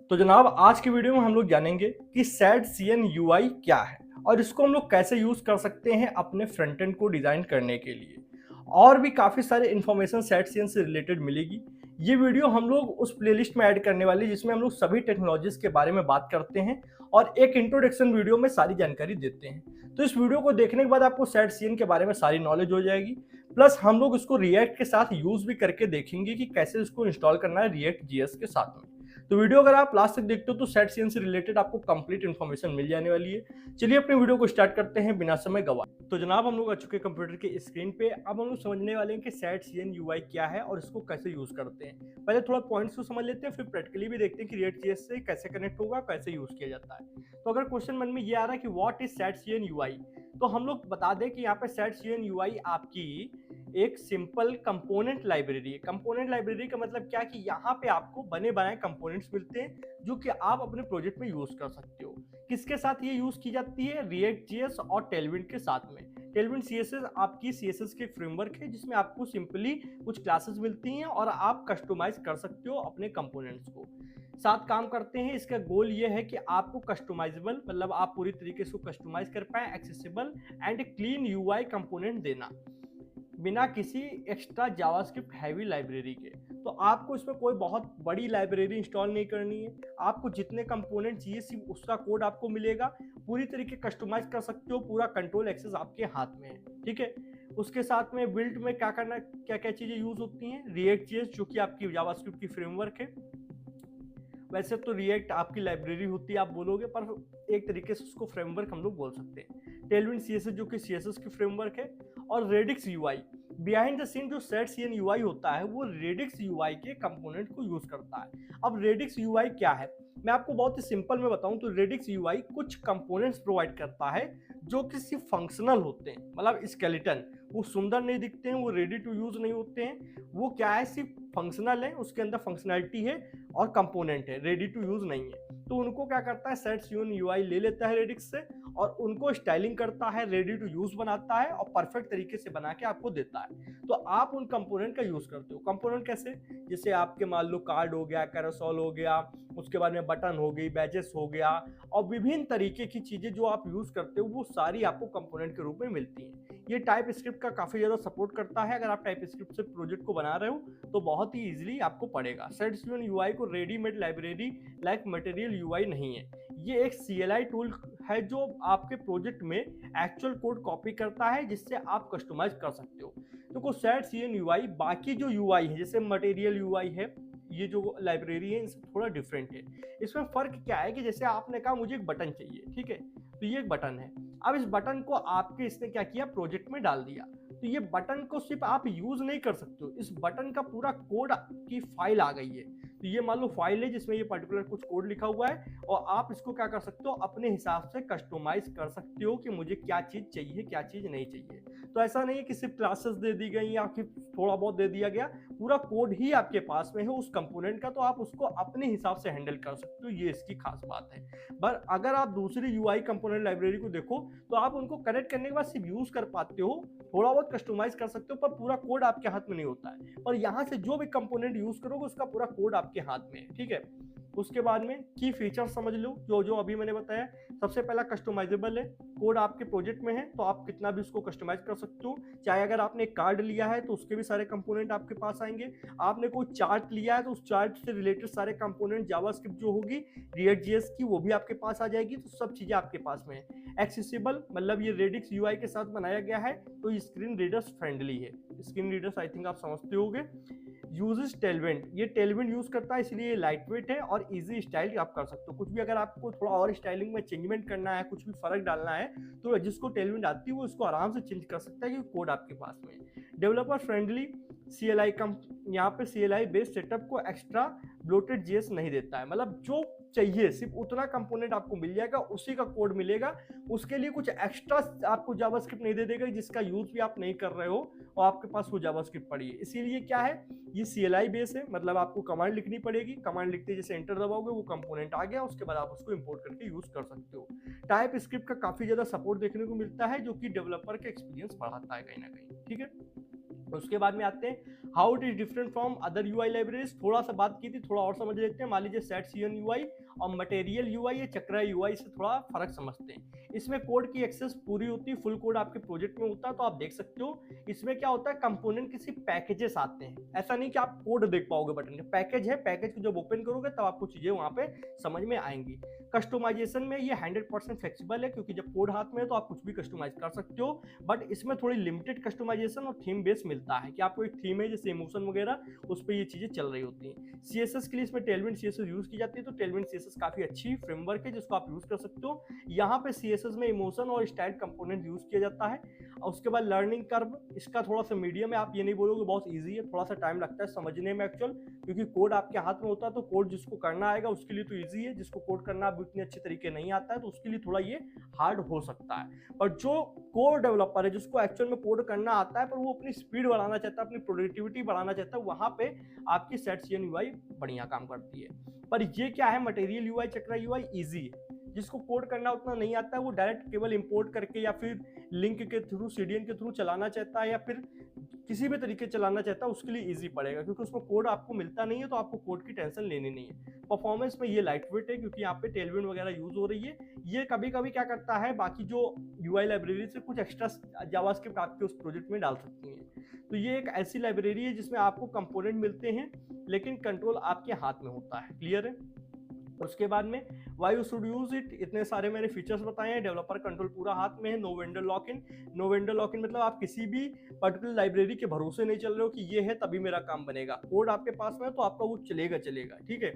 तो जनाब आज की वीडियो में हम लोग जानेंगे कि सैड सीएन यूआई क्या है और इसको हम लोग कैसे यूज कर सकते हैं अपने फ्रंट एंड को डिजाइन करने के लिए। और भी काफी सारे इंफॉर्मेशन सैड सीएन से रिलेटेड मिलेगी। ये वीडियो हम लोग उस प्लेलिस्ट में ऐड करने वाले जिसमें हम लोग सभी टेक्नोलॉजीज के बारे में बात करते हैं और एक इंट्रोडक्शन वीडियो में सारी जानकारी देते हैं। तो इस वीडियो को देखने के बाद आपको सैड सीएन के बारे में सारी नॉलेज हो जाएगी। प्लस हम लोग इसको रिएक्ट के साथ यूज भी करके देखेंगे कि कैसे इसको इंस्टॉल करना है रिएक्ट जीएस के साथ में। तो वीडियो अगर आप लास्ट तक देखते हो तो सेट सीएन से रिलेटेड आपको कंप्लीट इन्फॉर्मेशन मिल जाने वाली है। चलिए अपने वीडियो को स्टार्ट करते हैं बिना समय गवाए। तो जनाब हम लोग आ चुके कंप्यूटर के स्क्रीन पे। अब हम लोग समझने वाले हैं कि सेट सीएन यूआई क्या है और इसको कैसे यूज करते हैं। पहले थोड़ा पॉइंट्स को समझ लेते हैं, फिर प्रैक्टिकली भी देखते हैं कि रिएक्ट जीएस से कैसे कनेक्ट होगा, कैसे यूज किया जाता है। तो अगर क्वेश्चन मन में ये आ रहा है कि what is set CN UI, तो हम लोग बता दें कि यहाँ पे सेट सीएन यूआई आपकी एक सिंपल कंपोनेंट लाइब्रेरी है। कंपोनेंट लाइब्रेरी का मतलब क्या कि यहाँ पे आपको बने बनाए कंपोनेंट्स मिलते हैं जो कि आप अपने प्रोजेक्ट में यूज कर सकते हो। किसके साथ ये यूज की जाती है? रिएक्ट जीएस और टेलविंड के साथ में। टेलविंड सीएसएस आपकी सीएसएस की फ्रेमवर्क है जिसमें आपको सिंपली कुछ क्लासेस मिलती हैं और आप कस्टमाइज कर सकते हो अपने कंपोनेंट्स को। साथ काम करते हैं। इसका गोल ये है कि आपको कस्टमाइजेबल मतलब आप पूरी तरीके से कस्टमाइज कर पाए, accessible and clean UI component देना बिना किसी एक्स्ट्रा जावास्क्रिप्ट हैवी लाइब्रेरी के। तो आपको इसमें कोई बहुत बड़ी लाइब्रेरी इंस्टॉल नहीं करनी है। आपको जितने कंपोनेंट चाहिए सिर्फ उसका कोड आपको मिलेगा। पूरी तरीके कस्टमाइज कर सकते हो, पूरा कंट्रोल एक्सेस आपके हाथ में है। ठीक है। उसके साथ में बिल्ड में क्या करना, क्या क्या चीजें यूज होती हैं? रिएक्ट जीएस जो कि आपकी जावास्क्रिप्ट की फ्रेमवर्क है। वैसे तो रिएक्ट आपकी लाइब्रेरी होती है आप बोलोगे, पर एक तरीके से उसको फ्रेमवर्क हम लोग बोल सकते हैं। टेलविंड सीएसएस जो कि सीएसएस की फ्रेमवर्क है। और Radix UI, behind the scene जो सेट सीएन यूआई होता है वो रेडिक्स यूआई के कंपोनेंट को यूज करता है। अब रेडिक्स यूआई क्या है मैं आपको बहुत ही सिंपल में बताऊं तो रेडिक्स यूआई कुछ कंपोनेंट्स प्रोवाइड करता है जो कि सिर्फ फंक्शनल होते हैं, मतलब स्केलेटन। वो सुंदर नहीं दिखते हैं, वो रेडी टू यूज नहीं होते हैं। वो क्या है, सिर्फ फंक्शनल है, उसके अंदर फंक्शनैलिटी है और कंपोनेंट है, रेडी टू यूज नहीं है। तो उनको क्या करता है सेट सीएन यूआई ले लेता है रेडिक्स से और उनको स्टाइलिंग करता है, रेडी टू यूज बनाता है और परफेक्ट तरीके से बना के आपको देता है। तो आप उन कंपोनेंट का यूज करते हो। कंपोनेंट कैसे? जैसे आपके मान लो कार्ड हो गया, कैरोसोल हो गया, उसके बाद में बटन हो गई, बैजेस हो गया और विभिन्न तरीके की चीजें जो आप यूज करते हो वो सारी आपको कंपोनेंट के रूप में मिलती हैं। ये टाइप स्क्रिप्ट का काफी ज्यादा सपोर्ट करता है। अगर आप टाइप स्क्रिप्ट से प्रोजेक्ट को बना रहे हो तो बहुत ही इजीली आपको पड़ेगा। सेट सीएन यूआई को readymade library like material UI नहीं है। ये एक सीएलआई टूल है जो आपके प्रोजेक्ट में एक्चुअल कोड कॉपी करता है जिससे आप कस्टमाइज कर सकते हो। तो सेट सीएन यूआई बाकी जो यूआई है जैसे मटेरियल यूआई है, ये जो लाइब्रेरी है इनसे थोड़ा डिफरेंट है। इसमें फर्क क्या है कि जैसे आपने कहा मुझे एक बटन चाहिए, ठीक है, तो ये एक बटन है। अब इस बटन को आपके इसने क्या किया, प्रोजेक्ट में डाल दिया। तो ये बटन को सिर्फ आप यूज नहीं कर सकते हो, इस बटन का पूरा कोड की फाइल आ गई है। तो ये मान लो फाइल है जिसमें ये पर्टिकुलर कुछ कोड लिखा हुआ है और आप इसको क्या कर सकते हो, अपने हिसाब से कस्टमाइज कर सकते हो कि मुझे क्या चीज चाहिए, क्या चीज नहीं चाहिए। तो ऐसा नहीं है कि सिर्फ क्लासेस दे दी गई या फिर थोड़ा बहुत दे दिया गया, पूरा कोड ही आपके पास में है उस कंपोनेंट का, तो आप उसको अपने हिसाब से हैंडल कर सकते हो। ये इसकी खास बात है। पर अगर आप दूसरी यूआई कंपोनेंट लाइब्रेरी को देखो तो आप उनको कनेक्ट करने के बाद सिर्फ यूज कर पाते हो, थोड़ा बहुत कस्टमाइज कर सकते हो, पर पूरा कोड आपके हाथ में नहीं होता है। और यहाँ से जो भी कंपोनेंट यूज करोगे उसका पूरा कोड आपके हाथ में है। ठीक है। उसके बाद में की फीचर समझ लो जो जो अभी मैंने बताया। सबसे पहला कस्टमाइजेबल है, कोड आपके प्रोजेक्ट में है तो आप कितना भी उसको कस्टमाइज कर सकते हो। चाहे अगर आपने एक कार्ड लिया है तो उसके भी सारे कंपोनेंट आपके पास आएंगे। आपने कोई चार्ट लिया है तो उस चार्ट से रिलेटेड सारे कंपोनेंट जावास्क्रिप्ट जो होगी रिएक्ट जीएस की वो भी आपके पास आ जाएगी। तो सब चीजें आपके पास में है। एक्सेसिबल मतलब ये रेडिक्स यूआई के साथ बनाया गया है तो ये स्क्रीन रीडर्स फ्रेंडली है। स्क्रीन रीडर्स आई थिंक आप समझते होंगे। यूजेस टेलविंड, ये टेलविंड यूज करता है इसलिए ये लाइट वेट है और इजी स्टाइल आप कर सकते हो। कुछ भी अगर आपको थोड़ा और स्टाइलिंग में चेंजमेंट करना है, कुछ भी फर्क डालना है तो जिसको टेलविंड आती है वो इसको आराम से चेंज कर सकता है क्योंकि कोड आपके पास में है। डेवलपर फ्रेंडली, सीएलआई कम, यहाँ पे सीएलआई बेस्ड सेटअप को एक्स्ट्रा ब्लोटेड जीएस नहीं देता है। मतलब जो चाहिए सिर्फ उतना कंपोनेंट आपको मिल जाएगा, उसी का कोड मिलेगा। उसके लिए कुछ एक्स्ट्रा आपको जावास्क्रिप्ट नहीं दे देगा जिसका यूज भी आप नहीं कर रहे हो और आपके पास वो जावास्क्रिप्ट पड़ी है। इसीलिए क्या है, ये सीएलआई बेस है, मतलब आपको कमांड लिखनी पड़ेगी। कमांड लिखते जैसे एंटर दबाओगे वो कंपोनेंट आ गया, उसके बाद आप उसको इंपोर्ट करके यूज कर सकते हो। टाइप स्क्रिप्ट का काफी ज्यादा सपोर्ट देखने को मिलता है जो कि डेवलपर का एक्सपीरियंस बढ़ाता है कहीं ना कहीं। ठीक है। उसके बाद में आते हैं how it is different from other UI libraries. थोड़ा सा बात की थी, थोड़ा और समझ लेते हैं। मान लीजिए सेट सीएन यूआई और मटेरियल यूआई या चक्रा यूआई से थोड़ा फर्क समझते हैं। इसमें कोड की एक्सेस पूरी होती है, फुल कोड आपके प्रोजेक्ट में होता है, तो आप देख सकते हो। इसमें क्या होता है, कंपोनेंट किसी पैकेजेस आते हैं, ऐसा नहीं कि आप कोड देख पाओगे बटन के। पैकेज है, पैकेज को जब ओपन करोगे तब आपको चीजें वहां पे समझ में आएंगी। कस्टमाइजेशन में ये 100% फ्लेक्सिबल है, क्योंकि जब कोड हाथ में है तो आप कुछ भी कस्टमाइज कर सकते हो, बट इसमें थोड़ी लिमिटेड कस्टमाइजेशन और थीम बेस मिलता है कि आपको एक थीम है जैसे इमोशन वगैरह, उस पर ये चीजें चल रही होती हैं। सीएसएस के लिए इसमें टेलविंड सीएसएस यूज की जाती है, तो टेलविंड सीएसएस काफी अच्छी फ्रेमवर्क है जिसको आप यूज कर सकते हो। यहाँ पे सीएसएस में इमोशन और स्टाइल कंपोनेंट यूज किया जाता है। और उसके बाद लर्निंग कर्व इसका थोड़ा सा मीडियम है, आप ये नहीं बोलोगे बहुत ईजी है, थोड़ा सा टाइम लगता है समझने में एक्चुअल, क्योंकि कोड आपके हाथ में होता है, तो कोड जिसको करना आएगा उसके लिए तो ईजी है, जिसको कोड करना अब इतने अच्छे तरीके नहीं आता है तो उसके लिए थोड़ा ये हार्ड हो सकता है। और जो कोर डेवलपर है, जिसको एक्चुअल में कोड करना आता है पर वो अपनी स्पीड बढ़ाना चाहता है, अपनी प्रोडक्टिविटी बढ़ाना चाहता है, वहां पे आपकी सेट सीएन यूआई बढ़िया काम करती है। पर ये क्या है, मटेरियल यूआई चक्रा यूआई ईजी है। जिसको कोड करना उतना नहीं आता है वो डायरेक्ट केवल इंपोर्ट करके या फिर लिंक के थ्रू सीडीएन के थ्रू चलाना चाहता है, या फिर किसी भी तरीके चलाना चाहता है, उसके लिए इजी पड़ेगा, क्योंकि उसमें कोड आपको मिलता नहीं है, तो आपको कोड की टेंशन लेनी नहीं है। परफॉर्मेंस में ये लाइट वेट है, क्योंकि यहाँ पे टेलविंड वगैरह यूज हो रही है। ये कभी कभी क्या करता है, बाकी जो यूआई लाइब्रेरी से कुछ एक्स्ट्रा जावास्क्रिप्ट आपके उस प्रोजेक्ट में डाल सकती है। तो ये एक ऐसी लाइब्रेरी है जिसमें आपको कंपोनेंट मिलते हैं, लेकिन कंट्रोल आपके हाथ में होता है। क्लियर है? उसके बाद में why you should use it, इतने सारे मैंने फीचर्स बताए हैं। डेवलपर कंट्रोल पूरा हाथ में है। No vendor lock in. No vendor lock in मतलब आप किसी भी पर्टिकुलर लाइब्रेरी के भरोसे नहीं चल रहे हो कि ये है तभी मेरा काम बनेगा। कोड आपके पास में है तो आपका वो चलेगा चलेगा, ठीक है।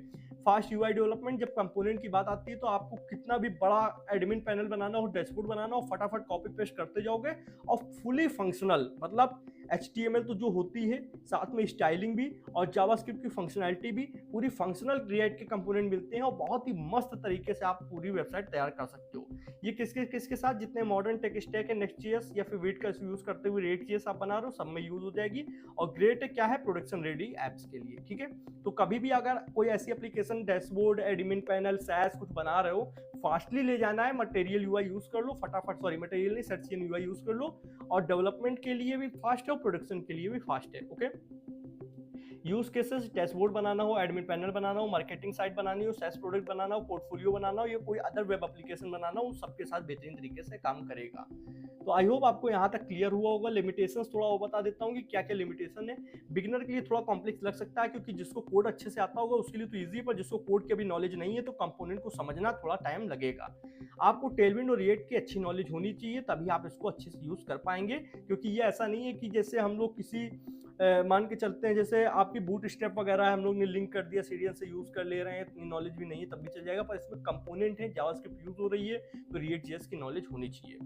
फास्ट यूआई डेवलपमेंट, जब कंपोनेंट की बात आती है तो आपको कितना भी बड़ा एडमिन पैनल बनाना हो, डैशबोर्ड बनाना हो, फटाफट कॉपी पेस्ट करते जाओगे। और फुली फंक्शनल मतलब HTML तो जो होती है, साथ में स्टाइलिंग भी और जावास्क्रिप्ट की फंक्शनैलिटी भी, पूरी फंक्शनल रिएक्ट के कंपोनेंट मिलते हैं और बहुत ही मस्त तरीके से आप पूरी वेबसाइट तैयार कर सकते हो। ये किसके साथ, जितने मॉडर्न टेक स्टैक है, नेक्स्ट.js या फिर वेट का यूज करते हुए React.js आप बना रहे हो, सब में यूज हो जाएगी। और ग्रेट क्या है, प्रोडक्शन रेडी एप्स के लिए, ठीक है। तो कभी भी अगर कोई ऐसी application, dashboard, admin panel, SaaS कुछ बना रहे हो, फास्टली ले जाना है, मटेरियल यूआई यूज कर लो फटाफट, सॉरी मटेरियल नहीं, सेट सीएन यूआई यूज कर लो। और डेवलपमेंट के लिए भी फास्ट है और प्रोडक्शन के लिए भी फास्ट है, ओके। यूज केसेस, डैशबोर्ड बनाना हो, एडमिन पैनल बनाना हो, मार्केटिंग साइट बनानी हो, सैस प्रोडक्ट बनाना हो, पोर्टफोलियो बनाना हो, या कोई अदर वेब एप्लीकेशन बनाना हो, सबके साथ बेहतरीन तरीके से काम करेगा। तो आई होप आपको यहाँ तक क्लियर हुआ होगा। लिमिटेशंस थोड़ा और बता देता हूँ कि क्या क्या लिमिटेशन है। बिगिनर के लिए थोड़ा कॉम्प्लेक्स लग सकता है, क्योंकि जिसको कोड अच्छे से आता होगा उसके लिए तो ईजी है, पर जिसको कोड की अभी नॉलेज नहीं है तो कंपोनेंट को समझना थोड़ा टाइम लगेगा। आपको टेलविंड और रिएक्ट की अच्छी नॉलेज होनी चाहिए, तभी आप इसको अच्छे से यूज कर पाएंगे। क्योंकि ये ऐसा नहीं है कि जैसे हम लोग किसी मान के चलते हैं, जैसे आपकी बूट स्टेप वगैरह हम लोग ने लिंक कर दिया, सीडीएन से यूज कर ले रहे हैं, इतनी नॉलेज भी नहीं है तब भी चल जाएगा। पर इसमें कंपोनेंट है, जावास्क्रिप्ट यूज हो रही है, तो React.js की नॉलेज होनी चाहिए।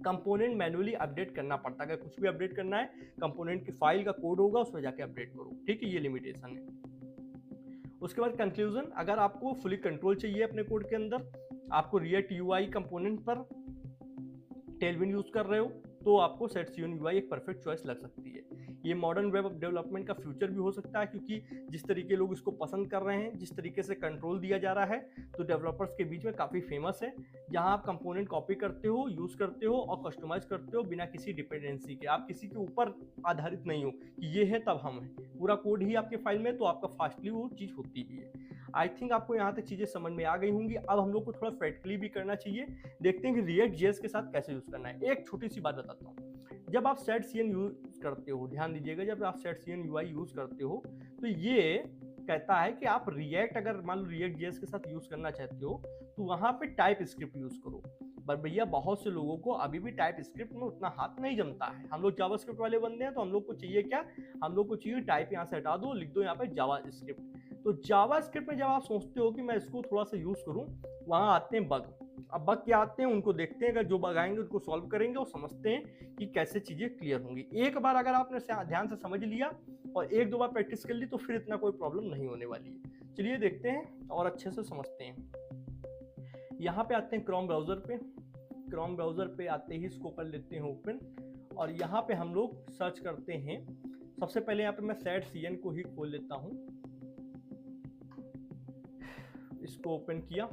कंपोनेंट मैनुअली अपडेट करना पड़ता है, अगर कुछ भी अपडेट करना है, कंपोनेंट की फाइल का कोड होगा उसमें जाके अपडेट करो, ठीक है। ये लिमिटेशन है। उसके बाद कंक्लूजन, अगर आपको फुली कंट्रोल चाहिए अपने कोड के अंदर, आपको React UI कंपोनेंट पर टेलविंड यूज कर रहे हो, तो आपको सेट सीएन यूआई एक परफेक्ट चॉइस लग सकती है। ये मॉडर्न वेब डेवलपमेंट का फ्यूचर भी हो सकता है, क्योंकि जिस तरीके लोग इसको पसंद कर रहे हैं, जिस तरीके से कंट्रोल दिया जा रहा है, तो डेवलपर्स के बीच में काफ़ी फेमस है। जहां आप कंपोनेंट कॉपी करते हो, यूज करते हो और कस्टमाइज करते हो बिना किसी डिपेंडेंसी के। आप किसी के ऊपर आधारित नहीं हो कि ये है तब हम हैं, पूरा कोड ही आपके फाइल में, तो आपका फास्टली वो चीज़ होती भी है। आई थिंक आपको यहाँ तक चीज़ें समझ में आ गई होंगी। अब हम लोग को थोड़ा प्रैक्टिकली भी करना चाहिए, देखते हैं कि React.js के साथ कैसे यूज करना है। एक छोटी सी बात बताता हूँ, जब आप सेट सीएन यूज करते हो, ध्यान दीजिएगा, जब आप सेट सीएन यूआई यूज करते हो तो ये कहता है कि आप रिएक्ट, अगर मान लो React.js के साथ यूज करना चाहते हो तो वहां पे टाइप स्क्रिप्ट यूज करो। पर भैया बहुत से लोगों को अभी भी टाइप स्क्रिप्ट में उतना हाथ नहीं जमता है। हम लोग जावास्क्रिप्ट वाले बंदे हैं, तो हम लोग को चाहिए क्या, हम लोग को चाहिए टाइप यहाँ से हटा दो, लिख दो यहाँ पे जावास्क्रिप्ट। तो जावास्क्रिप्ट में जब आप सोचते हो कि मैं इसको थोड़ा सा यूज करूं, वहां आते हैं बग। अब बग क्या आते हैं उनको देखते हैं, अगर जो बग आएंगे उनको सॉल्व करेंगे और समझते हैं कि कैसे चीजें क्लियर होंगी। एक बार अगर आपने ध्यान से समझ लिया और एक दो बार प्रैक्टिस कर ली तो फिर इतना कोई प्रॉब्लम नहीं होने वाली है। चलिए देखते हैं और अच्छे से समझते हैं। यहाँ पे आते हैं क्रोम ब्राउजर पे। क्रोम ब्राउजर पे आते ही इसको कर लेते हैं ओपन, और यहाँ पे हम लोग सर्च करते हैं। सबसे पहले यहाँ पे मैं सेट सीएन को ही खोल लेता हूँ, इसको ओपन किया।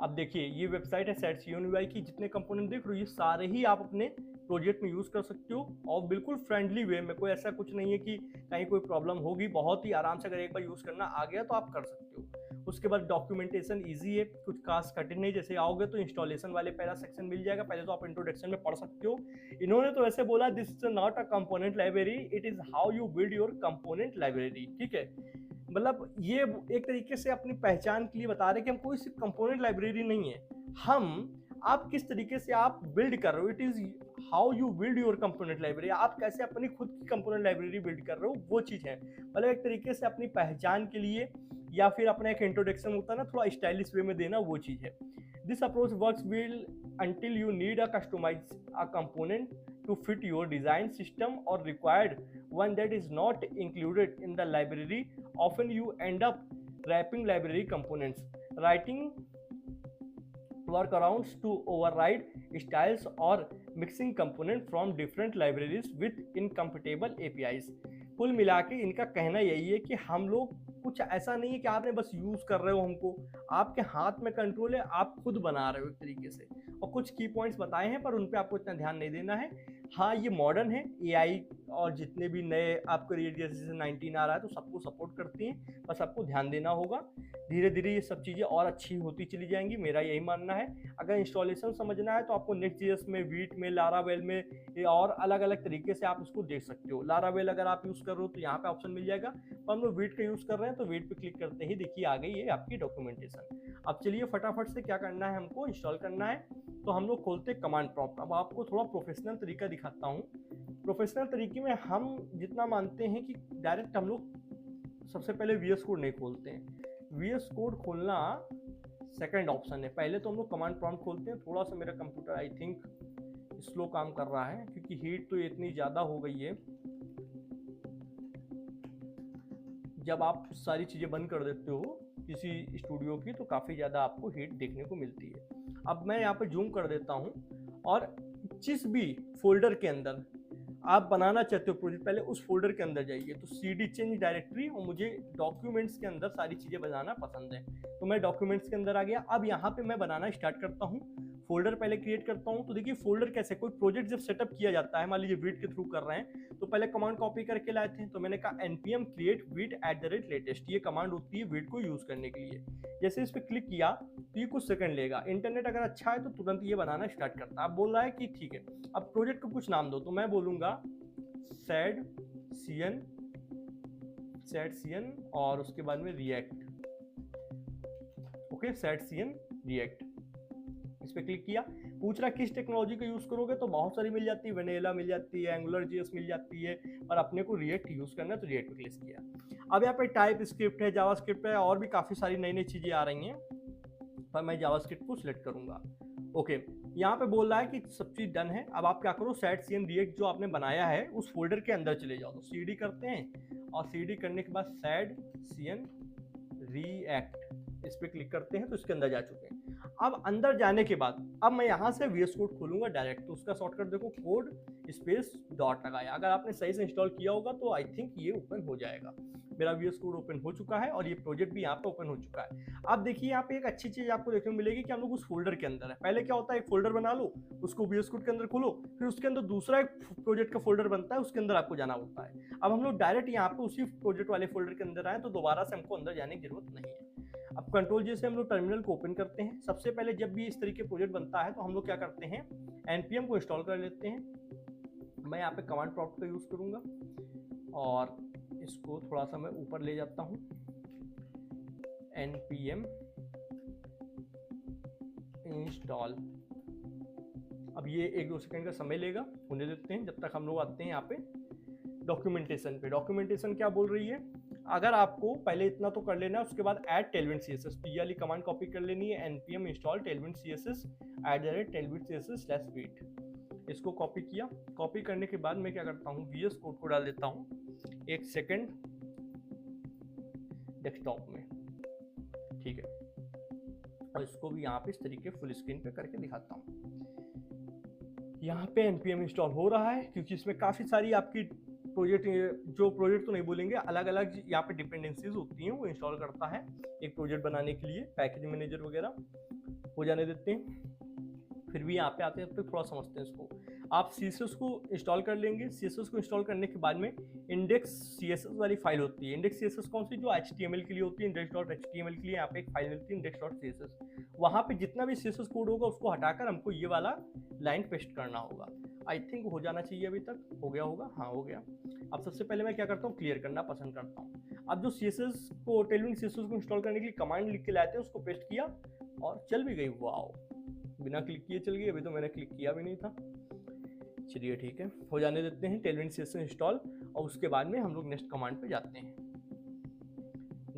अब देखिए ये वेबसाइट है सेट सीएन यूआई की, जितने कंपोनेंट देख रहे हो ये सारे ही आप अपने प्रोजेक्ट में यूज़ कर सकते हो और बिल्कुल फ्रेंडली वे में। कोई ऐसा कुछ नहीं है कि कहीं कोई प्रॉब्लम होगी, बहुत ही आराम से अगर एक बार यूज़ करना आ गया तो आप कर सकते हो। उसके बाद डॉक्यूमेंटेशन ईजी है, कुछ खास कठिन नहीं। जैसे आओगे तो इंस्टॉलेशन वाले पहला सेक्शन मिल जाएगा, पहले तो आप इंट्रोडक्शन में पढ़ सकते हो। इन्होंने तो ऐसे बोला, this is not a component library, it is how you build your component library. ठीक है, मतलब ये एक तरीके से अपनी पहचान के लिए बता रहे कि हम कोई सिर्फ कंपोनेंट लाइब्रेरी नहीं है, हम आप किस तरीके से आप बिल्ड कर रहे हो, it is how you build your component library, आप कैसे अपनी खुद की कंपोनेंट लाइब्रेरी बिल्ड कर रहे हो, वो चीज़ है। मतलब एक तरीके से अपनी पहचान के लिए या फिर अपना एक इंट्रोडक्शन होता है ना, थोड़ा स्टाइलिश वे में देना, वो चीज़ है। This approach works will until you need a customize a component to fit your design system or required one that is not included in the library. Often you end up wrapping library components, writing workarounds to override styles or mixing components from different libraries with incompatible APIs. कुल मिला के इनका कहना यही है कि हम लोग कुछ ऐसा नहीं है कि आपने बस यूज कर रहे हो हमको, आपके हाथ में कंट्रोल है, आप खुद बना रहे हो एक तरीके से। और कुछ की पॉइंट्स बताए हैं पर उन पे आपको इतना ध्यान नहीं देना है। हाँ, ये मॉडर्न है, एआई और जितने भी नए आपको जैसे 19 आ रहा है तो सबको सपोर्ट करती हैं, बस आपको ध्यान देना होगा। धीरे धीरे ये सब चीज़ें और अच्छी होती चली जाएंगी, मेरा यही मानना है। अगर इंस्टॉलेशन समझना है तो आपको नेक्स्ट.जेएस में, वीट में, लारावेल में और अलग अलग तरीके से आप इसको देख सकते हो। लारावेल अगर आप यूज़ कर रहे हो तो यहाँ पे ऑप्शन मिल जाएगा, पर हम लोग वीट का यूज़ कर रहे हैं तो वीट पे क्लिक करते ही देखिए आ गई ये आपकी डॉक्यूमेंटेशन। अब चलिए फटाफट से क्या करना है, हमको इंस्टॉल करना है। तो हम लोग खोलते कमांड प्रॉम्प्ट। अब आपको थोड़ा प्रोफेशनल तरीका दिखाता हूँ। प्रोफेशनल तरीके में हम जितना मानते हैं कि डायरेक्ट हम लोग सबसे पहले वीएस कोड नहीं खोलते हैं, वीएस कोड खोलना सेकंड ऑप्शन है। पहले तो हम लोग कमांड प्रॉम्प्ट खोलते हैं। थोड़ा सा मेरा कंप्यूटर आई थिंक स्लो काम कर रहा है क्योंकि हीट तो इतनी ज़्यादा हो गई है। जब आप सारी चीज़ें बंद कर देते हो किसी स्टूडियो की तो काफ़ी ज़्यादा आपको हीट देखने को मिलती है। अब मैं यहाँ पे जूम कर देता हूँ और जिस भी फोल्डर के अंदर आप बनाना चाहते हो प्रोजेक्ट, पहले उस फोल्डर के अंदर जाइए। तो सीडी चेंज डायरेक्टरी, और मुझे डॉक्यूमेंट्स के अंदर सारी चीज़ें बनाना पसंद है तो मैं डॉक्यूमेंट्स के अंदर आ गया। अब यहाँ पे मैं बनाना स्टार्ट करता हूँ, फोल्डर पहले क्रिएट करता हूँ। तो देखिए फोल्डर कैसे, कोई प्रोजेक्ट जब सेटअप किया जाता है, मान लीजिए वीट के थ्रू कर रहे हैं तो पहले कमांड कॉपी करके लाए थे, तो मैंने कहा npm create वीट @latest, ये कमांड होती है वीट को यूज करने के लिए। जैसे इस पर क्लिक किया तो ये कुछ सेकंड लेगा, इंटरनेट अगर अच्छा है तो तुरंत ये बनाना स्टार्ट करता है। अब बोल रहा है कि ठीक है अब प्रोजेक्ट को कुछ नाम दो, तो मैं बोलूंगा सैड सीएन और उसके बाद में react. Okay, sad CN react, इस पे क्लिक किया। पूछ रहा किस टेक्नोलॉजी का यूज करोगे, तो बहुत सारी मिल जाती है, वेनेला मिल जाती है, एंगुलर जेएस मिल जाती है, और अपने को रिएक्ट यूज करना है तो रिएक्ट पे क्लिक किया। अब यहाँ पे टाइप स्क्रिप्ट है, जावास्क्रिप्ट है, और भी काफी सारी नई नई चीजें आ रही हैं, पर मैं जावास्क्रिप्ट को सिलेक्ट करूंगा। ओके, यहाँ पे बोल रहा है कि सब चीज डन है। अब आप क्या करो, सैड सीएन रिएक्ट जो आपने बनाया है उस फोल्डर के अंदर चले जाओ। तो सीडी करते हैं और सीडी करने के बाद सैड सीएन रिएक्ट, इस पे क्लिक करते हैं तो इसके अंदर जा चुके हैं। अब अंदर जाने के बाद अब मैं यहाँ से वीएस कोड खोलूंगा डायरेक्ट, तो उसका शॉर्टकट देखो, कोड स्पेस डॉट लगाया। अगर आपने सही से इंस्टॉल किया होगा तो आई थिंक ये ओपन हो जाएगा। मेरा वीएस कोड ओपन हो चुका है और ये प्रोजेक्ट भी यहाँ पे ओपन हो चुका है। अब देखिए यहाँ पे एक अच्छी चीज आपको देखने को मिलेगी कि हम लोग उस फोल्डर के अंदर है। पहले क्या होता है, एक फोल्डर बना लो, उसको वीएस कोड के अंदर खोलो, फिर उसके अंदर दूसरा एक प्रोजेक्ट का फोल्डर बनता है, उसके अंदर आपको जाना होता है। अब हम लोग डायरेक्ट यहाँ पे उसी प्रोजेक्ट वाले फोल्डर के अंदर आए तो दोबारा से हमको अंदर जाने की जरूरत नहीं है। अब कंट्रोल जी से हम लोग टर्मिनल को ओपन करते हैं। सबसे पहले जब भी इस तरीके प्रोजेक्ट बनता है तो हम लोग क्या करते हैं, npm को इंस्टॉल कर लेते हैं। मैं यहाँ पे कमांड प्रॉम्प्ट का यूज करूंगा और इसको थोड़ा सा मैं ऊपर ले जाता हूँ, npm इंस्टॉल। अब ये 1-2 सेकंड का समय लेगा, होने देते हैं जब तक हम लोग आते हैं यहाँ पे डॉक्यूमेंटेशन पे। डॉक्यूमेंटेशन क्या बोल रही है, अगर आपको पहले इतना तो कर लेना है, उसके बाद ऐड टेलविंड सीएसएस, तो ये वाली कमांड कॉपी कर लेनी है, npm इंस्टॉल टेलविंड सीएसएस @tailwindcss/वीट। इसको कॉपी किया। कॉपी करने के बाद मैं क्या करता हूँ, वीएस कोड को डाल देता हूँ 1 सेकंड डेस्कटॉप में, ठीक है, और इसको भी यहाँ पे इस तरीके फुल स्क्रीन पे करके दिखाता हूँ। यहाँ पे npm इंस्टॉल हो रहा है क्योंकि इसमें काफ़ी सारी आपकी प्रोजेक्ट, जो प्रोजेक्ट तो नहीं बोलेंगे, अलग अलग यहाँ पे डिपेंडेंसीज होती हैं, वो इंस्टॉल करता है एक प्रोजेक्ट बनाने के लिए। पैकेज मैनेजर वगैरह हो जाने देते हैं, फिर भी यहाँ पे आते हैं तो थोड़ा समझते हैं इसको। आप CSS को इंस्टॉल कर लेंगे। CSS को इंस्टॉल करने के बाद में इंडेक्स CSS वाली फाइल होती है। इंडेक्स CSS कौन सी? जो HTML के लिए होती है, index.html के लिए यहाँ पे एक फाइल मिलती है index.css। वहाँ पे जितना भी CSS कोड होगा उसको हटाकर हमको ये वाला लाइन पेस्ट करना होगा। आई थिंक हो जाना चाहिए, अभी तक हो गया होगा, हाँ हो गया। अब सबसे पहले मैं क्या करता हूँ, क्लियर करना पसंद करता हूँ। अब जो CSS को टेलविन CSS को इंस्टॉल करने के लिए कमांड लिख के लाते हैं उसको पेस्ट किया और चल भी गई। वाओ, बिना क्लिक किए चल गई। अभी तो मैंने क्लिक किया भी नहीं था। चलिए ठीक है, हो जाने देते हैं टेलविन CSS इंस्टॉल। और उसके बाद में हम लोग नेक्स्ट कमांड पे जाते हैं।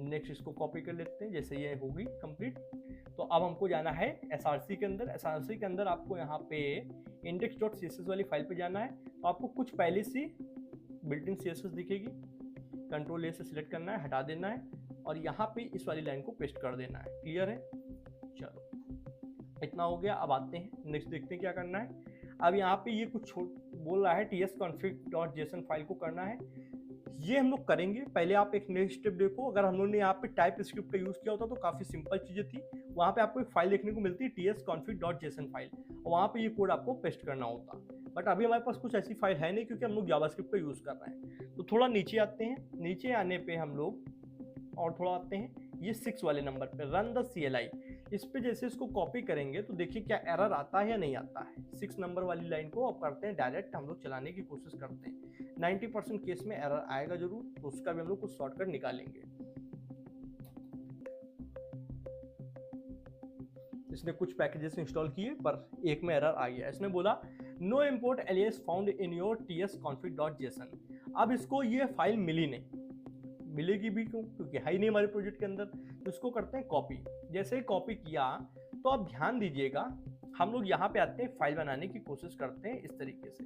नेक्स्ट इसको कॉपी कर लेते हैं, जैसे ये होगी कंप्लीट। तो अब हमको जाना है SRC के अंदर। SRC के अंदर आपको यहाँ पे index.css वाली फाइल पे जाना है। तो आपको कुछ पहले से बिल्ट इन CSS दिखेगी, कंट्रोल A से सिलेक्ट करना है, हटा देना है और यहाँ पे इस वाली लाइन को पेस्ट कर देना है। क्लियर है? चलो इतना हो गया। अब आते हैं नेक्स्ट, देखते हैं क्या करना है। अब यहाँ पे ये कुछ बोल रहा है tsconfig.json फाइल को करना है। ये हम लोग करेंगे। पहले आप एक नेक्स्ट स्टेप देखो। अगर हम लोगों ने यहाँ पे टाइप स्क्रिप्ट का यूज किया होता तो काफी सिंपल चीजें थी। वहां पे आपको एक फाइल देखने को मिलती है tsconfig.json फाइल, और वहां पे ये कोड आपको पेस्ट करना होता। बट अभी हमारे पास कुछ ऐसी फाइल है नहीं, क्योंकि हम लोग जावास्क्रिप्ट का यूज कर रहे हैं। तो थोड़ा नीचे आते हैं। नीचे आने पे हम लोग और थोड़ा आते हैं, ये 6 वाले नंबर पे रन द CLI। इस पे जैसे इसको कॉपी करेंगे तो देखिए क्या एरर आता है या नहीं आता है। 6 नंबर वाली लाइन को अब करते हैं डायरेक्ट हम लोग चलाने की कोशिश करते हैं। 90% केस में एरर आएगा जरूर, तो उसका भी हम लोग कुछ शॉर्टकट निकालेंगे। इसने कुछ पैकेजेस इंस्टॉल किए पर एक में एरर आ गया। इसने बोला no import alias found in your tsconfig.json। अब इसको ये फाइल मिली नहीं, मिलेगी भी क्यों? क्योंकि है ही नहीं हमारे प्रोजेक्ट के अंदर। तो इसको करते हैं कॉपी। जैसे ही कॉपी किया तो अब ध्यान दीजिएगा, हम लोग यहाँ पे आते हैं, फाइल बनाने की कोशिश करते हैं इस तरीके से,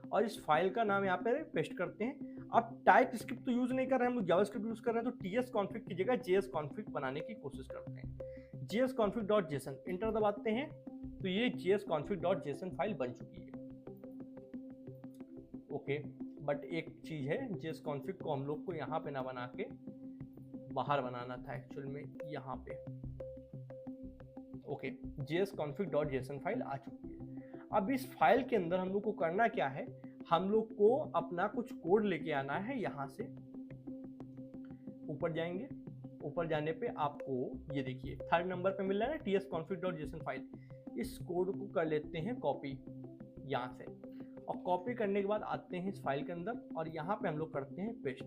और इस फाइल का नाम यहाँ पे पेस्ट करते हैं। अब टाइप स्क्रिप्ट तो यूज नहीं कर रहे हैं हम लोग, जावास्क्रिप्ट यूज कर रहे हैं। तो tsconfig की जगह jsconfig बनाने की कोशिश करते हैं। jsconfig.json इंटर दबाते हैं तो ये jsconfig.json फाइल बन चुकी है। ओके, बट एक चीज है, jsconfig को हम लोग को यहाँ पे ना बना के बाहर बनाना था एक्चुअल में, यहाँ पे। ओके, jsconfig.json फाइल आ चुकी है। अब इस फाइल के अंदर हम लोग को करना क्या है, हम लोग को अपना कुछ कोड लेके आना है। यहाँ से ऊपर जाएंगे, ऊपर जाने पे आपको ये देखिए 3rd नंबर पे मिल रहा है ना tsconfig.json फाइल। इस कोड को कर लेते हैं कॉपी यहाँ से, और कॉपी करने के बाद आते हैं इस फाइल के अंदर और यहाँ पे हम लोग करते हैं पेस्ट।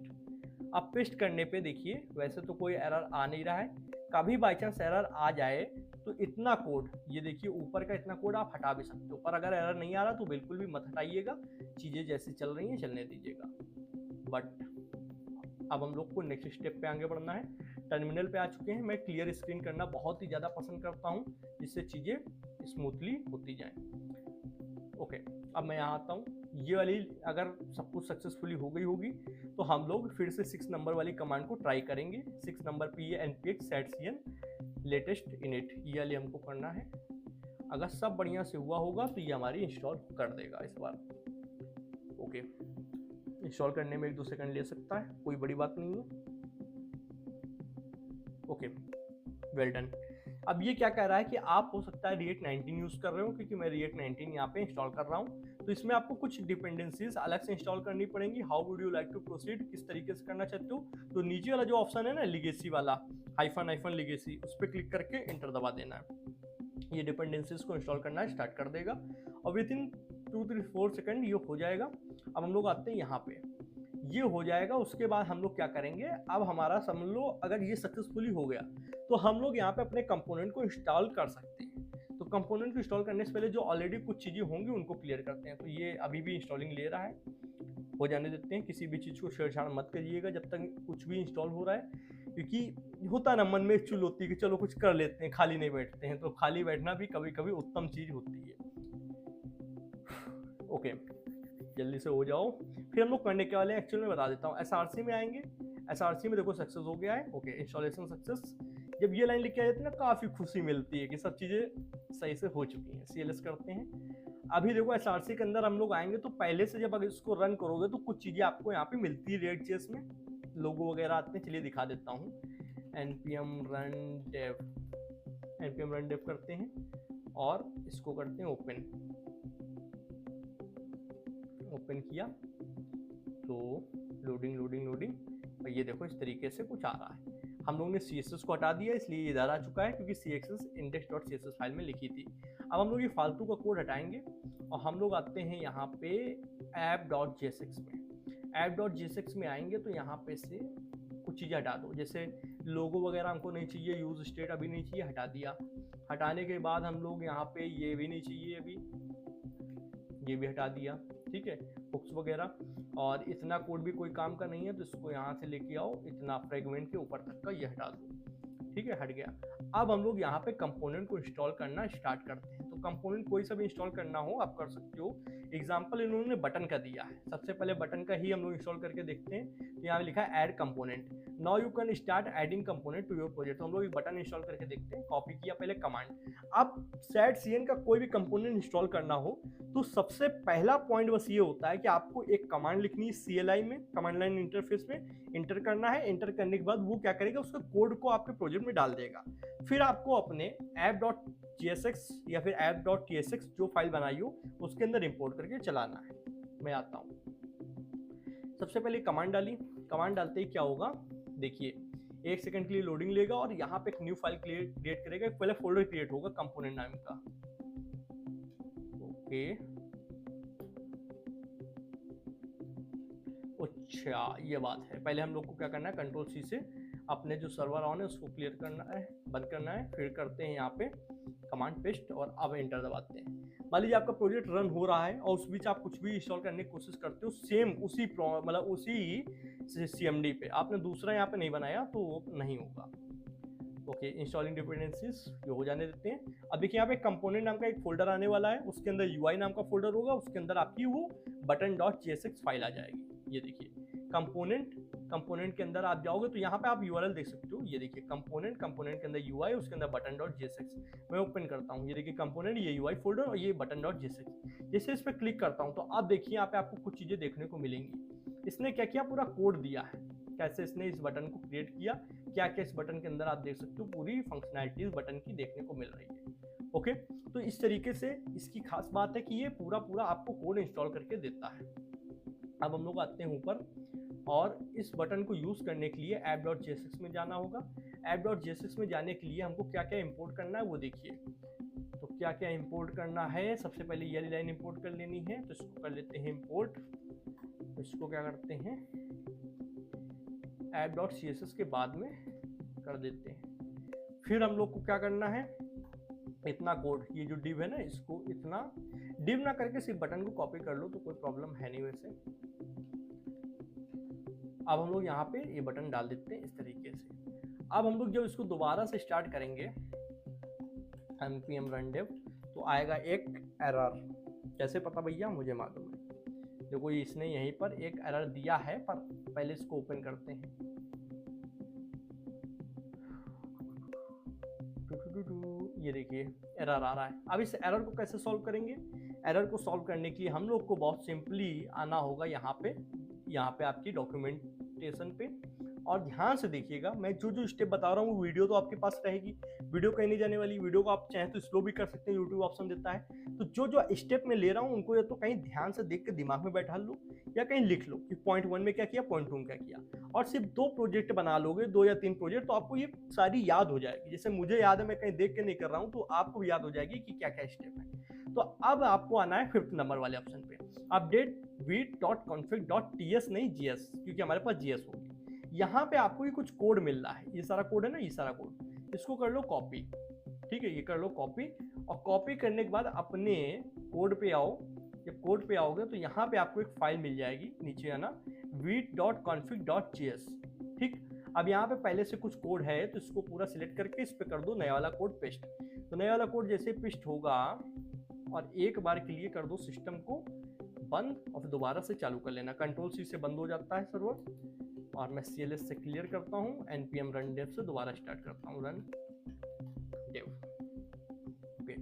अब पेस्ट करने पे देखिए वैसे तो कोई एरर आ नहीं रहा है। कभी बाई चांस एरर आ जाए तो इतना कोड, ये देखिए ऊपर का इतना कोड आप हटा भी सकते हो। पर अगर एरर नहीं आ रहा तो बिल्कुल भी मत हटाइएगा, चीज़ें जैसी चल रही हैं चलने दीजिएगा। बट अब हम लोग को नेक्स्ट स्टेप पे आगे बढ़ना है। टर्मिनल पे आ चुके हैं। मैं क्लियर स्क्रीन करना बहुत ही ज़्यादा पसंद करता हूँ, जिससे चीज़ें स्मूथली होती जाएं। ओके, अब मैं यहाँ आता हूँ। ये वाली अगर सब कुछ सक्सेसफुली हो गई होगी तो हम लोग फिर से 6 नंबर वाली कमांड को ट्राई करेंगे। 6 नंबर पे ये npx setcn latest init ये वाली हमको करना है। अगर सब बढ़िया से हुआ होगा तो ये हमारी इंस्टॉल कर देगा इस बार। ओके, इंस्टॉल करने में 1-2 सेकंड ले सकता है, कोई बड़ी बात नहीं है। Okay, well done. अब ये क्या कह रहा है कि आप हो सकता है React 19 यूज कर रहे हो, क्योंकि मैं React 19 यहाँ पे इंस्टॉल कर रहा हूँ। तो इसमें आपको कुछ डिपेंडेंसीज अलग से इंस्टॉल करनी पड़ेंगी। How would you like to proceed, किस तरीके से करना चाहते हो। तो नीचे वाला जो ऑप्शन है ना लेगेसी वाला, हाइफन लेगेसी, उस पर क्लिक करके इंटर दबा देना है। ये डिपेंडेंसीज को इंस्टॉल करना स्टार्ट कर देगा और विद इन 2-3-4 सेकंड ये हो जाएगा। अब हम लोग आते हैं यहाँ पे, ये हो जाएगा। उसके बाद हम लोग क्या करेंगे, अब हमारा समझ लो अगर ये सक्सेसफुली हो गया तो हम लोग यहाँ पे अपने कंपोनेंट को इंस्टॉल कर सकते हैं। तो कंपोनेंट को इंस्टॉल करने से पहले जो ऑलरेडी कुछ चीज़ें होंगी उनको क्लियर करते हैं। तो ये अभी भी इंस्टॉलिंग ले रहा है, हो जाने देते हैं। किसी भी चीज़ को छेड़छाड़ मत करिएगा जब तक कुछ भी इंस्टॉल हो रहा है, क्योंकि होता ना मन में एक चुल होती है कि चलो कुछ कर लेते हैं, खाली नहीं बैठते हैं। तो खाली बैठना भी कभी कभी उत्तम चीज़ होती है। ओके, जल्दी से हो जाओ। फिर हम लोग करने के वाले एक्चुअल में बता देता हूँ। SRC में आएंगे। SRC में देखो सक्सेस हो गया है। Okay, installation success. जब ये लाइन लिख के आ जाती है ना, काफ़ी खुशी मिलती है कि सब चीज़ें सही से हो चुकी हैं। CLS करते हैं। अभी देखो SRC के अंदर हम लोग आएंगे तो पहले से जब अगर इसको रन करोगे तो कुछ चीज़ें आपको यहाँ पे मिलती है। React.js में लोगो वगैरह आते हैं, चलिए दिखा देता हूँ। npm run dev करते हैं और इसको करते हैं ओपन। ओपन किया तो लोडिंग लोडिंग लोडिंग, और ये देखो इस तरीके से कुछ आ रहा है। हम लोगों ने CSS को हटा दिया, इसलिए ये इधर आ चुका है क्योंकि CSS index.css फाइल में लिखी थी। अब हम लोग ये फालतू का कोड हटाएंगे और हम लोग आते हैं यहाँ पे app.jsx में। app.jsx में आएंगे तो यहाँ पे से कुछ चीज़ें हटा दो, जैसे लोगो वगैरह हमको नहीं चाहिए, यूज स्टेट अभी नहीं चाहिए, हटा दिया। हटाने के बाद हम लोग यहाँ पे ये भी नहीं चाहिए, अभी ये भी हटा दिया, ठीक है, बुक्स वगैरह। और इतना कोड भी कोई काम का नहीं है, तो इसको यहाँ से लेके आओ, इतना फ्रेगमेंट के ऊपर तक का ये हटा दो, ठीक है, हट गया। अब हम लोग यहाँ पे कंपोनेंट को इंस्टॉल करना स्टार्ट करते हैं। तो कंपोनेंट कोई सा भी इंस्टॉल करना हो आप कर सकते हो। एग्जाम्पल इन्होंने बटन का दिया है, सबसे पहले बटन का ही हम लोग इंस्टॉल करके देखते हैं। तो यहाँ लिखा है add component, now you can start adding component to your project. तो हम लोग एक बटन इंस्टॉल करके देखते हैं। कॉपी किया पहले कमांड। अब सेट CN का कोई भी कंपोनेंट इंस्टॉल करना हो तो सबसे पहला पॉइंट बस ये होता है कि आपको एक कमांड लिखनी है CLI में, कमांड लाइन इंटरफेस में इंटर करना है। इंटर करने के बाद वो क्या करेगा, उसका कोड को आपके प्रोजेक्ट में डाल देगा। फिर आपको अपने app.jsx या फिर app.tsx जो फाइल बनाई हो उसके अंदर इंपोर्ट करके चलाना है। मैं आता हूँ, सबसे पहले कमांड डाली। कमांड डालते ही क्या होगा देखिए, 1 सेकंड के लिए लोडिंग लेगा और यहाँ पे एक न्यू फाइल क्रिएट करेगा। एक पहले फोल्डर क्रिएट होगा कंपोनेंट नाम का, ओके। अच्छा ये बात है, पहले हम लोग को क्या करना है, Ctrl+C से अपने जो सर्वर ऑन है उसको क्लियर करना है, बंद करना है। फिर करते हैं यहाँ पे कमांड पेस्ट और अब एंटर दबाते हैं। मान लीजिए आपका प्रोजेक्ट रन हो रहा है और उस बीच आप कुछ भी इंस्टॉल करने की कोशिश करते हो, सेम उसी मतलब उसी CMD पे, आपने दूसरा यहाँ पे नहीं बनाया तो वो नहीं होगा। ओके, इंस्टॉलिंग डिपेंडेंसीज ये हो जाने देते हैं। अब देखिए यहाँ पे कंपोनेंट नाम का एक फोल्डर आने वाला है, उसके अंदर UI नाम का फोल्डर होगा, उसके अंदर आपकी वो button.jsx फाइल आ जाएगी। ये देखिए कंपोनेंट के अंदर आप जाओगे तो यहाँ पे आप URL देख सकते हो। ये देखिए कंपोनेंट के अंदर UI, उसके अंदर button.jsx। मैं ओपन करता हूँ, ये देखिए कंपोनेंट, ये UI फोल्डर और ये button.jsx। जैसे इस पर क्लिक करता हूँ तो आप देखिए यहाँ पे आपको कुछ चीजें देखने को मिलेंगी। इसने क्या किया, पूरा कोड दिया है कैसे इसने इस बटन को क्रिएट किया, क्या क्या इस बटन के अंदर आप देख सकते हो, पूरी फंक्शनैलिटी इस बटन की देखने को मिल रही है। ओके, तो इस तरीके से इसकी खास बात है कि ये पूरा आपको कोड इंस्टॉल करके देता है। अब हम लोग आते हैं ऊपर और इस बटन को यूज करने के लिए app.jsx में जाना होगा। app.jsx में जाने के लिए हमको क्या क्या इंपोर्ट करना है वो देखिए। तो क्या क्या इंपोर्ट करना है, सबसे पहले ये वाली लाइन इंपोर्ट कर लेनी है, तो इसको कर लेते हैं इंपोर्ट। इसको क्या करते हैं, app.css के बाद में कर देते हैं। फिर हम लोग को क्या करना है, इतना कोड, ये जो div है ना, इसको इतना div ना करके सिर्फ बटन को कॉपी कर लो तो कोई प्रॉब्लम है नहीं वैसे। अब हम लोग यहाँ पे ये बटन डाल देते हैं इस तरीके से। अब हम लोग जब इसको दोबारा से स्टार्ट करेंगे npm run dev तो आएगा एक एरर। कैसे पता भैया, मुझे मालूम है, देखो इसने यहीं पर एक एरर दिया है, पर पहले इसको ओपन करते हैं। ये देखिए एरर आ रहा है। अब इस एरर को कैसे सॉल्व करेंगे, एरर को सॉल्व करने के लिए हम लोग को बहुत सिंपली आना होगा यहाँ पे आपकी डॉक्यूमेंटेशन पे, और ध्यान से देखिएगा। मैं जो स्टेप बता रहा हूँ वो वीडियो तो आपके पास रहेगी, वीडियो कहीं नहीं जाने वाली। वीडियो को आप चाहें तो स्लो भी कर सकते हैं, यूट्यूब ऑप्शन देता है। तो जो स्टेप मैं ले रहा हूँ उनको या तो कहीं ध्यान से देख के दिमाग में बैठा लो या कहीं लिख लो कि पॉइंट 1 में क्या किया, पॉइंट 2 में क्या किया। और सिर्फ 2 प्रोजेक्ट बना लोगे, 2 या 3 प्रोजेक्ट, तो आपको ये सारी याद हो जाएगी। जैसे मुझे याद है, मैं कहीं देख के नहीं कर रहा हूँ, तो आपको याद हो जाएगी कि क्या क्या स्टेप है। तो अब आपको आना है 5th नंबर वाले ऑप्शन पे, अपडेट vite.config.ts नहीं gs, क्योंकि हमारे पास gs होगी। यहाँ पे आपको ये कुछ कोड मिल रहा है, ये सारा कोड है ना, ये सारा कोड, इसको कर लो कॉपी। ठीक है, ये कर लो कॉपी, और कॉपी करने के बाद अपने कोड पे आओ। जब कोड पे आओगे तो यहाँ पे आपको एक फाइल मिल जाएगी, नीचे आना, vite.config.js। ठीक, अब यहाँ पे पहले से कुछ कोड है तो इसको पूरा सिलेक्ट करके इस पे कर दो नया वाला कोड पेस्ट। तो नया वाला कोड जैसे पेस्ट होगा और एक बार के लिए कर दो सिस्टम को बंद और फिर दोबारा से चालू कर लेना। Ctrl+C से बंद हो जाता है सर्वर, और मैं CLS से क्लियर करता हूँ, npm run dev से दोबारा स्टार्ट करता हूँ, रन dev। ओके,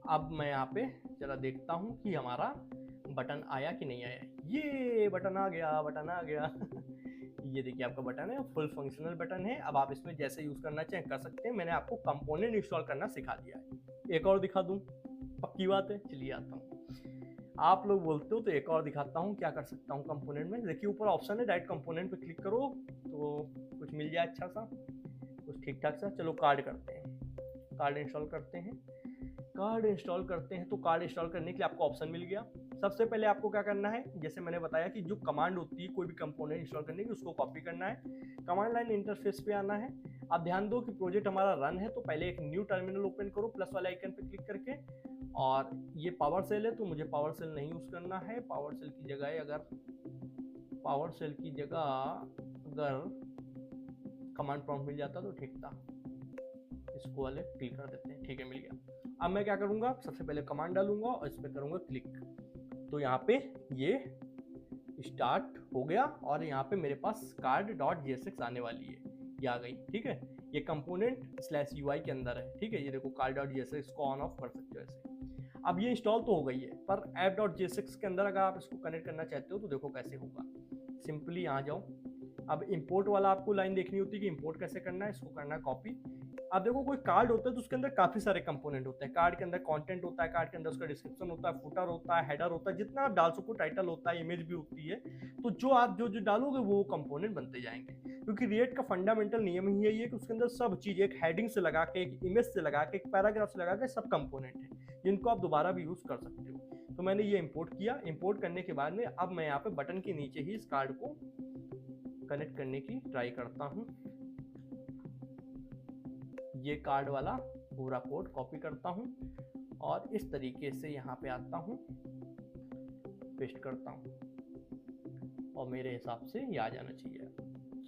अब मैं यहाँ पे जरा देखता हूँ कि हमारा बटन आया कि नहीं आया। ये बटन आ गया, बटन आ गया। ये देखिए आपका बटन है, फुल फंक्शनल बटन है। अब आप इसमें जैसे यूज करना चाहें कर सकते हैं। मैंने आपको कंपोनेंट इंस्टॉल करना सिखा दिया है। एक और दिखा दूं, पक्की बात है, चलिए आता हूँ। आप लोग बोलते हो तो एक और दिखाता हूँ क्या कर सकता हूँ कंपोनेंट में। देखिए ऊपर ऑप्शन है, डायरेक्ट कंपोनेंट पे क्लिक करो तो कुछ मिल जाए अच्छा सा, कुछ ठीक ठाक सा। चलो कार्ड करते हैं, कार्ड इंस्टॉल करते हैं। कार्ड इंस्टॉल करते हैं तो कार्ड इंस्टॉल करने के लिए आपको ऑप्शन मिल गया। सबसे पहले आपको क्या करना है, जैसे मैंने बताया कि जो कमांड होती है कोई भी कंपोनेंट इंस्टॉल करने की, उसको कॉपी करना है, कमांड लाइन इंटरफेस पे आना है। आप ध्यान दो कि प्रोजेक्ट हमारा रन है, तो पहले एक न्यू टर्मिनल ओपन करो प्लस वाले आइकन पे क्लिक करके। और ये पावर सेल है तो मुझे पावर सेल नहीं यूज करना है। पावर सेल की जगह अगर कमांड प्रॉम्प्ट मिल जाता तो ठीक था। इसको वाले क्लिक कर देते हैं, ठीक है मिल गया। अब मैं क्या करूंगा, सबसे पहले कमांड डालूंगा और इस पर करूंगा क्लिक, तो यहाँ पे ये स्टार्ट हो गया और यहाँ पे मेरे पास card.jsx आने वाली है, ये आ गई। ठीक है, ये कंपोनेंट /UI के अंदर है। ठीक है, ये देखो card.jsx को ऑन ऑफ कर सकते हो ऐसे। अब ये इंस्टॉल तो हो गई है, पर app.jsx के अंदर अगर आप इसको कनेक्ट करना चाहते हो तो देखो कैसे होगा। सिंपली यहाँ जाओ। अब इंपोर्ट वाला आपको लाइन देखनी होती है कि इंपोर्ट कैसे करना है। इसको करना है कॉपी। अब देखो कोई कार्ड होता है तो उसके अंदर काफी सारे कंपोनेंट होते हैं। कार्ड के अंदर कंटेंट होता है, कार्ड के अंदर उसका डिस्क्रिप्शन होता है, फुटर होता है, हेडर होता है, जितना आप डाल सको, टाइटल होता है, इमेज भी होती है। तो जो आप जो डालोगे वो कंपोनेंट बनते जाएंगे, क्योंकि रिएक्ट का फंडामेंटल नियम ही यही है कि उसके अंदर सब चीज एक हेडिंग से लगा के, एक इमेज से लगा के, एक पैराग्राफ से लगा के सब कंपोनेंट है जिनको आप दोबारा भी यूज कर सकते हो। तो मैंने ये इंपोर्ट किया। इंपोर्ट करने के बाद में अब मैं यहाँ पे बटन के नीचे ही इस कार्ड को कनेक्ट करने की ट्राई करता हूँ। ये कार्ड वाला पूरा कोड कॉपी करता हूँ और इस तरीके से यहाँ पे आता हूँ, पेस्ट करता हूँ और मेरे हिसाब से ये आ जाना चाहिए।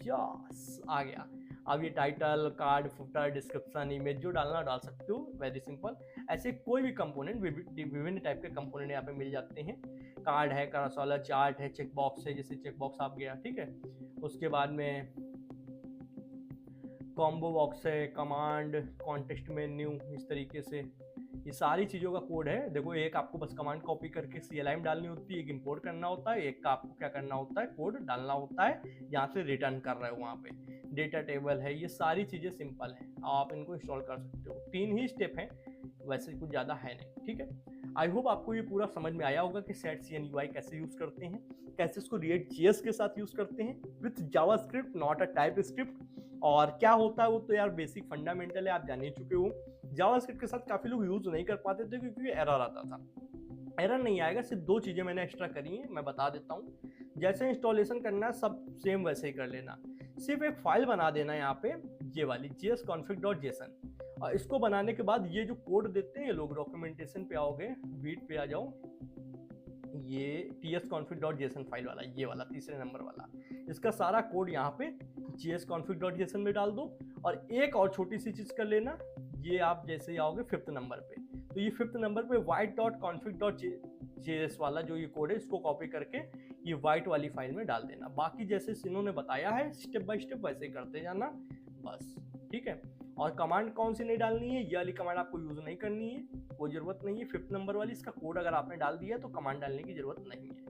यस, आ गया। अब ये title, card, footer, description, image जो डालना डाल सकते हो, वेरी सिंपल। ऐसे कोई भी कंपोनेंट, विभिन्न टाइप के कंपोनेंट यहाँ पे मिल जाते हैं। कार्ड है, कैरोसेल, चार्ट है, चेक बॉक्स है, जैसे चेक बॉक्स आप गया। ठीक है, उसके बाद में कॉम्बो बॉक्स है, कमांड, कॉन्टेक्स्ट मेन्यू, इस तरीके से ये सारी चीज़ों का कोड है। देखो एक आपको बस कमांड कॉपी करके CLI में डालनी होती है, एक इंपोर्ट करना होता है, एक का आपको क्या करना होता है, कोड डालना होता है जहाँ से रिटर्न कर रहे हो वहाँ पे। डेटा टेबल है, ये सारी चीज़ें सिंपल हैं, आप इनको इंस्टॉल कर सकते हो। 3 ही स्टेप हैं, वैसे कुछ ज़्यादा है नहीं। ठीक है, आई होप आपको ये पूरा समझ में आया होगा कि setCNUI कैसे यूज़ करते हैं, कैसे इसको React.js के साथ यूज़ करते हैं with JavaScript, not a type script. और क्या होता है वो तो यार बेसिक फंडामेंटल है, आप जान ही चुके हो। जावास्क्रिप्ट के साथ काफ़ी लोग यूज़ नहीं कर पाते थे क्योंकि एरर आता था। एरर नहीं आएगा, सिर्फ 2 चीज़ें मैंने एक्स्ट्रा करी हैं, मैं बता देता हूँ। जैसे इंस्टॉलेशन करना है सब सेम वैसे ही कर लेना। सिर्फ एक फाइल बना देना यहाँ पे, ये वाली jsconfig.json, और इसको बनाने के बाद ये जो कोड देते हैं ये लोग, डॉक्यूमेंटेशन पे आओगे, वीट पे आ जाओ, ये tsconfig.json फाइल वाला, ये वाला तीसरे नंबर वाला, इसका सारा कोड यहाँ पे jsconfig.json में डाल दो। और एक और छोटी सी चीज कर लेना, ये आप जैसे ही आओगे 5th नंबर पे, तो ये 5th नंबर पे white.config.js वाला जो ये कोड है, इसको कॉपी करके ये white वाली फाइल में डाल देना। बाकी जैसे इन्होंने बताया है स्टेप बाय स्टेप वैसे ही करते जाना बस। ठीक है, और कमांड कौन सी नहीं डालनी है, ये वाली कमांड आपको यूज नहीं करनी है, कोई जरूरत नहीं है। 5th नंबर वाली, इसका कोड अगर आपने डाल दिया तो कमांड डालने की जरूरत नहीं है।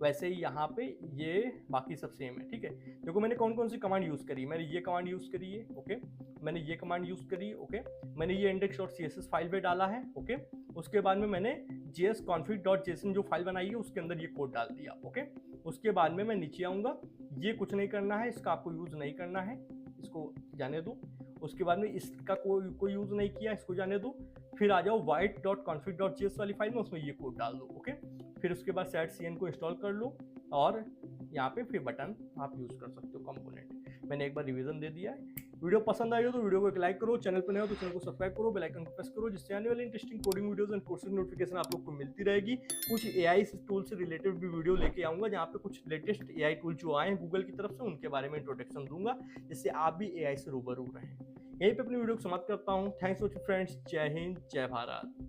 वैसे ही यहाँ पे ये बाकी सब सेम है। ठीक है, देखो मैंने कौन कौन सी कमांड यूज करी। मैंने ये कमांड यूज करी है, ओके, मैंने ये कमांड यूज करी, ओके, मैंने ये index.css फाइल पे डाला है, ओके, उसके बाद में मैंने jsconfig.json जो फाइल बनाई है उसके अंदर ये कोड डाल दिया, ओके। उसके बाद में मैं नीचे आऊंगा, ये कुछ नहीं करना है, इसका आपको यूज नहीं करना है, इसको जाने दो। उसके बाद में इसका कोई यूज नहीं किया, इसको जाने दो। फिर आ जाओ white.config.js वाली फाइल में, उसमें ये कोड डाल दो, ओके। फिर उसके बाद setcn को इंस्टॉल कर लो और यहाँ पे फिर बटन आप यूज कर सकते हो कंपोनेंट। मैंने एक बार रिवीजन दे दिया है। वीडियो पसंद आई हो तो वीडियो को एक लाइक करो, चैनल पर नए हो तो चैनल को सब्सक्राइब करो, बेल आइकन को प्रेस करो, जिससे आने वाली interesting coding videos and courses notification आप लोग को मिलती रहेगी। कुछ AI टूल से रिलेटेड भी वीडियो लेके आऊंगा, जहाँ पे कुछ लेटेस्ट AI टूल जो आए हैं गूगल की तरफ से, उनके बारे में इंट्रोडक्शन दूंगा, जिससे आप भी AI से रूबरू रहें। यहीं पे अपनी वीडियो को समाप्त करता हूँ। थैंक्स फॉर फ्रेंड्स, जय हिंद, जय भारत।